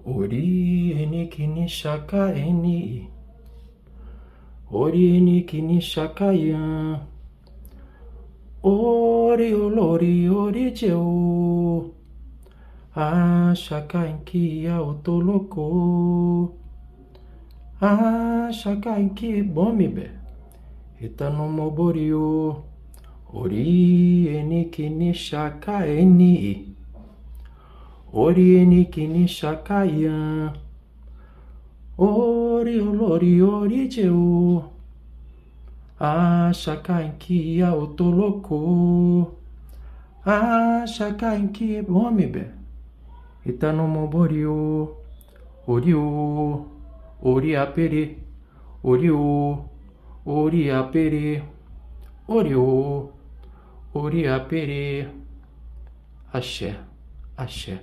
Ori eni kini shaka eni. Ori eni kini shaka yan. Ori olori ori jeo. Ah shaka inki ya otoloko. Ah shaka inki bomi be. Itano mobori o. Ori eni kini shaka eni. Ori eni kini shaka yan. Ori olori ori jeo. Ah shaka inki ya otoloko. Ah shaka inki bomi be. Itano mobori o. Ori o. Ori apere. Ori o. Ori apere. Ori o. Ori apere. Axé. Axé.